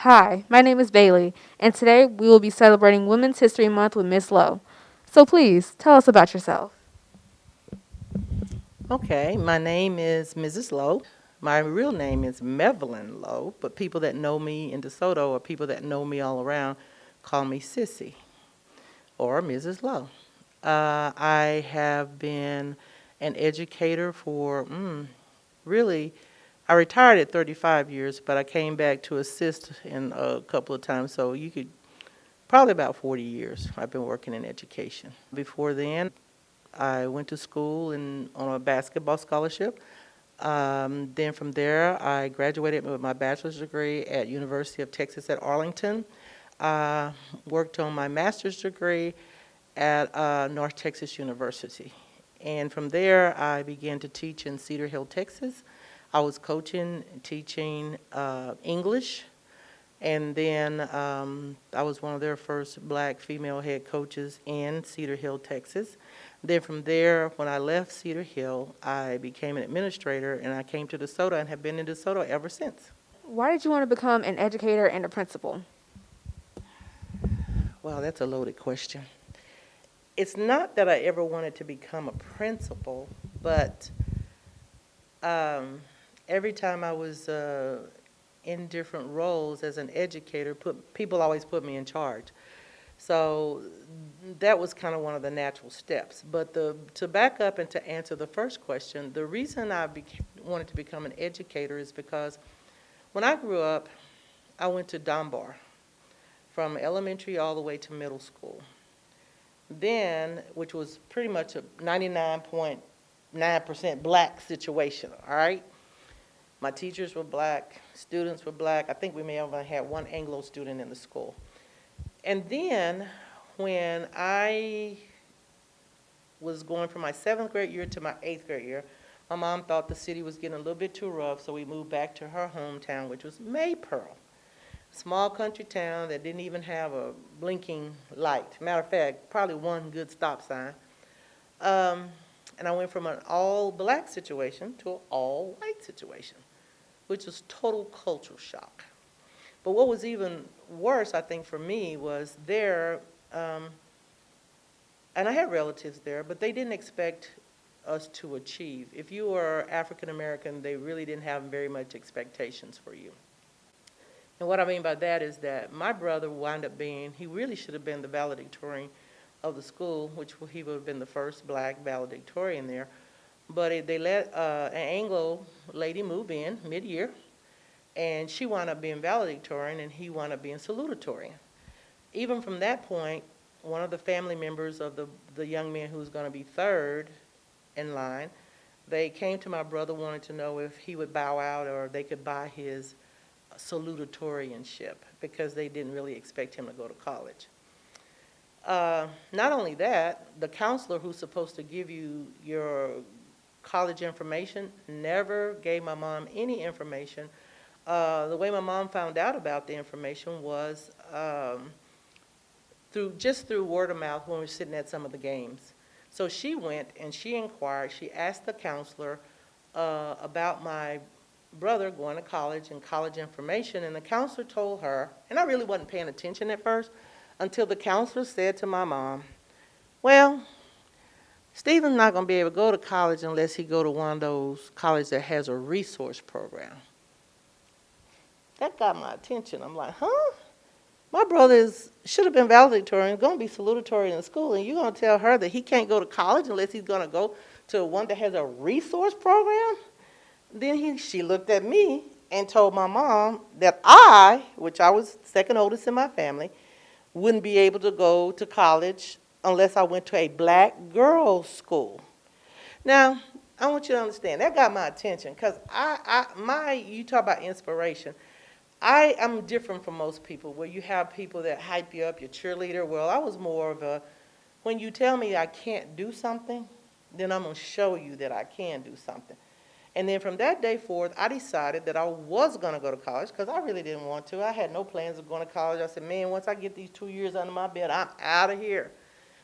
Hi, my name is Baille, and today we will be celebrating Women's History Month with Miss Lowe. So please, tell us about yourself. Okay, my name is Mrs. Lowe. My real name is Melvlyn Lowe, but people that know me in DeSoto or people that know me all around call me Sissy or Mrs. Lowe. I have been an educator for really, I retired at 35 years, but I came back to assist in a couple of times, so you could probably about 40 years I've been working in education. Before then, I went to school on a basketball scholarship. Then from there, I graduated with my bachelor's degree at University of Texas at Arlington. Worked on my master's degree at North Texas University. And from there, I began to teach in Cedar Hill, Texas. I was coaching, teaching English, and then I was one of their first black female head coaches in Cedar Hill, Texas. Then from there, when I left Cedar Hill, I became an administrator, and I came to DeSoto and have been in DeSoto ever since. Why did you want to become an educator and a principal? Wow, that's a loaded question. It's not that I ever wanted to become a principal, but every time I was in different roles as an educator, people always put me in charge. So that was kind of one of the natural steps. But to back up and to answer the first question, the reason I wanted to become an educator is because when I grew up, I went to Dunbar from elementary all the way to middle school. Then, which was pretty much a 99.9% black situation, all right? My teachers were black, students were black. I think we may have only had one Anglo student in the school. And then when I was going from my 7th grade year to my 8th grade year, my mom thought the city was getting a little bit too rough, so we moved back to her hometown, which was Maypearl. Small country town that didn't even have a blinking light. Matter of fact, probably one good stop sign. And I went from an all-black situation to an all-white situation, which was total cultural shock. But what was even worse, I think, for me was there, and I had relatives there, but they didn't expect us to achieve. If you were African American, they really didn't have very much expectations for you. And what I mean by that is that my brother wound up being, he really should have been the valedictorian of the school, which he would have been the first black valedictorian there. But they let an Anglo lady move in mid-year, and she wound up being valedictorian, and he wound up being salutatorian. Even from that point, one of the family members of the young man who was going to be third in line, they came to my brother, wanted to know if he would bow out or they could buy his salutatorianship because they didn't really expect him to go to college. Not only that, the counselor who's supposed to give you your college information never gave my mom any information. The way my mom found out about the information was through word of mouth when we were sitting at some of the games. So she went and she inquired. She asked the counselor about my brother going to college and college information, and the counselor told her, and I really wasn't paying attention at first, until the counselor said to my mom, well, Stephen's not going to be able to go to college unless he go to one of those colleges that has a resource program. That got my attention. I'm like, huh? My brother should have been valedictorian, going to be salutatorian in school, and you're going to tell her that he can't go to college unless he's going to go to one that has a resource program? Then she looked at me and told my mom that I, which I was second oldest in my family, wouldn't be able to go to college unless I went to a black girls' school. Now, I want you to understand, that got my attention because you talk about inspiration. I am different from most people where you have people that hype you up, your cheerleader. Well, I was more of a, when you tell me I can't do something, then I'm going to show you that I can do something. And then from that day forth, I decided that I was going to go to college because I really didn't want to. I had no plans of going to college. I said, man, once I get these 2 years under my belt, I'm out of here.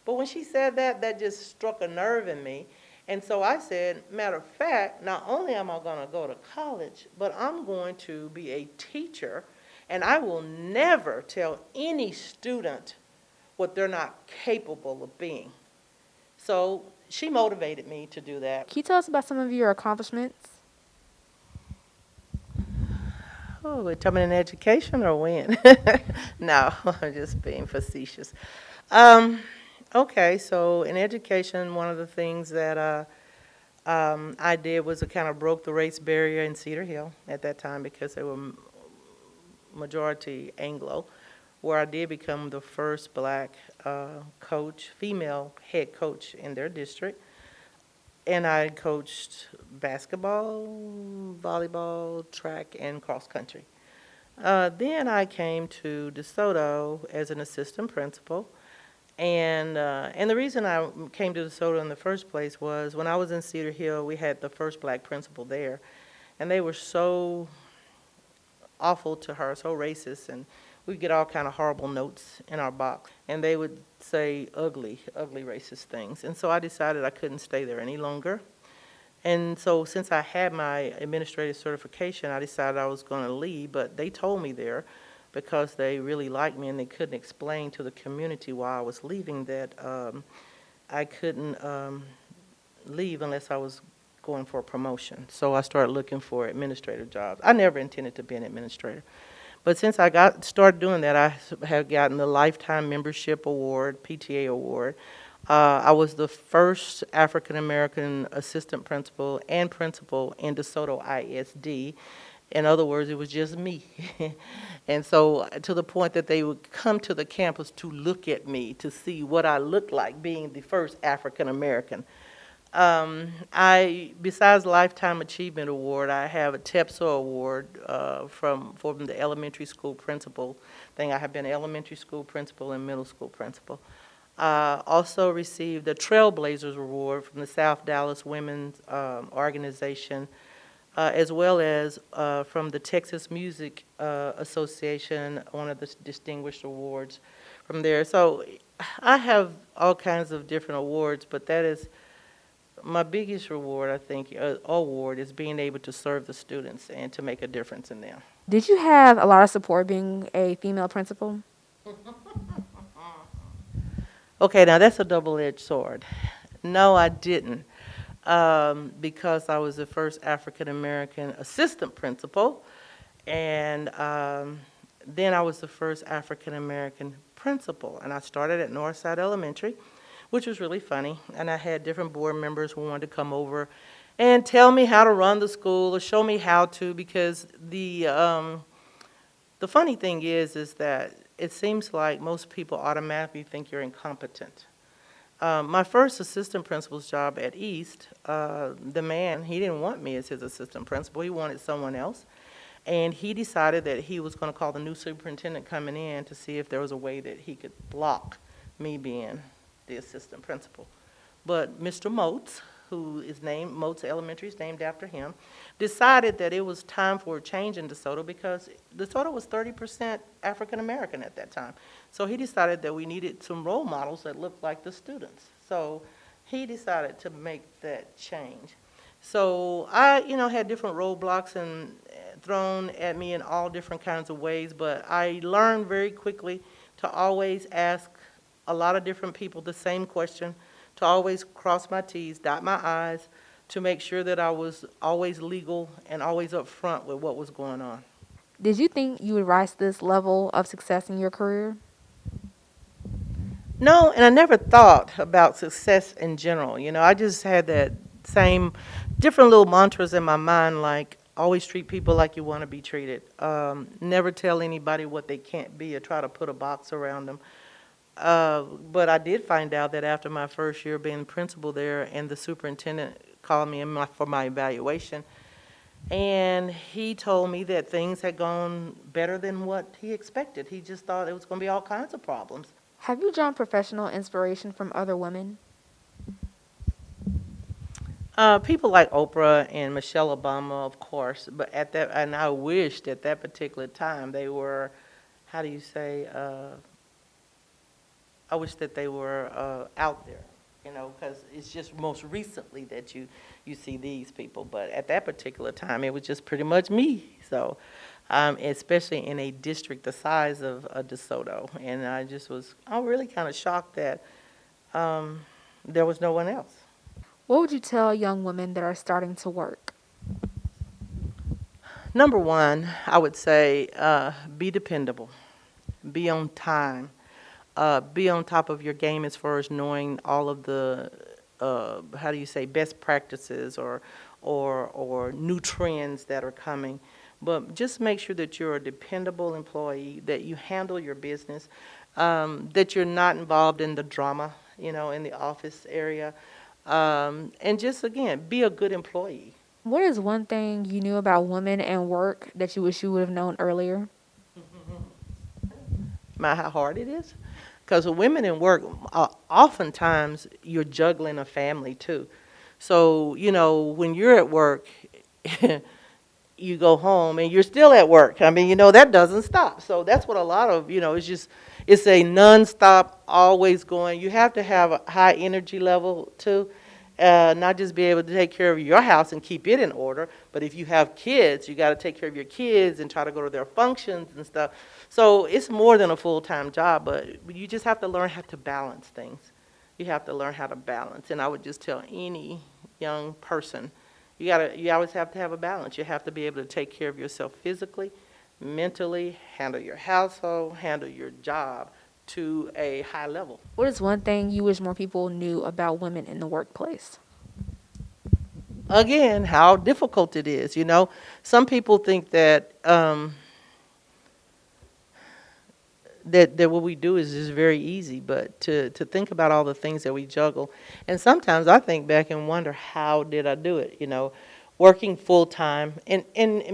But when she said that, that just struck a nerve in me. And so I said, matter of fact, not only am I going to go to college, but I'm going to be a teacher, and I will never tell any student what they're not capable of being. So she motivated me to do that. Can you tell us about some of your accomplishments? Oh, we're talking in education or when? No, I'm just being facetious. Um, okay, so in education, one of the things that I did was I kind of broke the race barrier in Cedar Hill at that time because they were majority Anglo, where I did become the first black coach, female head coach in their district. And I coached basketball, volleyball, track, and cross country. Then I came to DeSoto as an assistant principal. And the reason I came to DeSoto in the first place was when I was in Cedar Hill, we had the first black principal there. And they were so awful to her, so racist, and we'd get all kind of horrible notes in our box. And they would say ugly, ugly racist things. And so I decided I couldn't stay there any longer. And so since I had my administrative certification, I decided I was going to leave, but they told me there because they really liked me and they couldn't explain to the community why I was leaving that I couldn't leave unless I was going for a promotion. So I started looking for administrative jobs. I never intended to be an administrator. But since I started doing that, I have gotten the Lifetime Membership Award, PTA Award. I was the first African-American assistant principal and principal in DeSoto ISD. In other words, it was just me. And so to the point that they would come to the campus to look at me to see what I looked like being the first African-American. Besides the Lifetime Achievement Award, I have a TEPSO Award from the elementary school principal thing. I have been elementary school principal and middle school principal. Also received the Trailblazers Award from the South Dallas Women's Organization, as well as from the Texas Music Association, one of the distinguished awards from there. So I have all kinds of different awards, but that is my biggest reward, I think, award is being able to serve the students and to make a difference in them. Did you have a lot of support being a female principal? Okay, now that's a double-edged sword. No, I didn't, because I was the first African-American assistant principal, and then I was the first African-American principal, and I started at Northside Elementary, which was really funny, and I had different board members who wanted to come over and tell me how to run the school or show me how to, because the funny thing is that it seems like most people automatically think you're incompetent. My first assistant principal's job at East, the man, he didn't want me as his assistant principal. He wanted someone else. And he decided that he was going to call the new superintendent coming in to see if there was a way that he could block me being the assistant principal. But Mr. Moats, who is named, Moats Elementary is named after him, decided that it was time for a change in DeSoto because DeSoto was 30% African American at that time. So he decided that we needed some role models that looked like the students. So he decided to make that change. So I, had different roadblocks and thrown at me in all different kinds of ways, but I learned very quickly to always ask a lot of different people the same question, to always cross my T's, dot my I's, to make sure that I was always legal and always up front with what was going on. Did you think you would rise to this level of success in your career? No, and I never thought about success in general. I just had that same different little mantras in my mind, like always treat people like you want to be treated. Never tell anybody what they can't be or try to put a box around them. But I did find out that after my first year being principal there and the superintendent called me in for my evaluation, And he told me that things had gone better than what he expected. He just thought it was going to be all kinds of problems. Have you drawn professional inspiration from other women? People like Oprah and Michelle Obama, of course, but at that, and I wished at that particular time they were, how do you say, I wish that they were out there, because it's just most recently that you see these people. But at that particular time, it was just pretty much me. So, especially in a district the size of DeSoto, and I really kind of shocked that there was no one else. What would you tell young women that are starting to work? Number one, I would say be dependable, be on time, be on top of your game as far as knowing all of the how do you say, best practices or new trends that are coming. But just make sure that you're a dependable employee, that you handle your business, that you're not involved in the drama, in the office area, and just again be a good employee. What is one thing you knew about women and work that you wish you would have known earlier? How hard it is. Because women in work, oftentimes you're juggling a family too. So, when you're at work, you go home and you're still at work. I mean, that doesn't stop. So that's what a lot of, it's a nonstop, always going. You have to have a high energy level too. Not just be able to take care of your house and keep it in order, but if you have kids, you got to take care of your kids and try to go to their functions and stuff. So it's more than a full-time job, but you just have to learn how to balance things. You have to learn how to balance, and I would just tell any young person, you always have to have a balance. You have to be able to take care of yourself physically, mentally, handle your household, handle your job to a high level. What is one thing you wish more people knew about women in the workplace? Again, how difficult it is. Some people think that that what we do is just very easy, but to think about all the things that we juggle, and sometimes I think back and wonder, how did I do it? Working full time and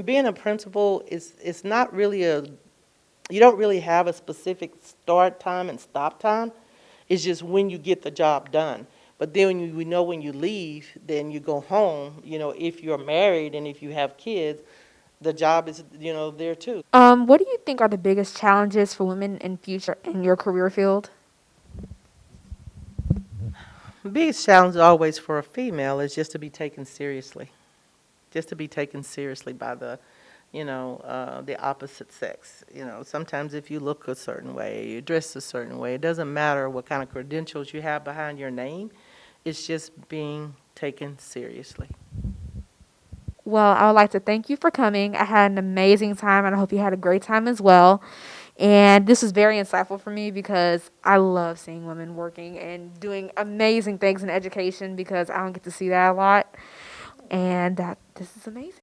being a principal is it's not really you don't really have a specific start time and stop time. It's just when you get the job done. But then when you leave, then you go home. If you're married and if you have kids, the job is, there too. What do you think are the biggest challenges for women in future in your career field? The biggest challenge always for a female is just to be taken seriously. Just to be taken seriously by the opposite sex. Sometimes if you look a certain way, you dress a certain way, it doesn't matter what kind of credentials you have behind your name. It's just being taken seriously. Well, I would like to thank you for coming. I had an amazing time, and I hope you had a great time as well. And this was very insightful for me because I love seeing women working and doing amazing things in education because I don't get to see that a lot. And this is amazing.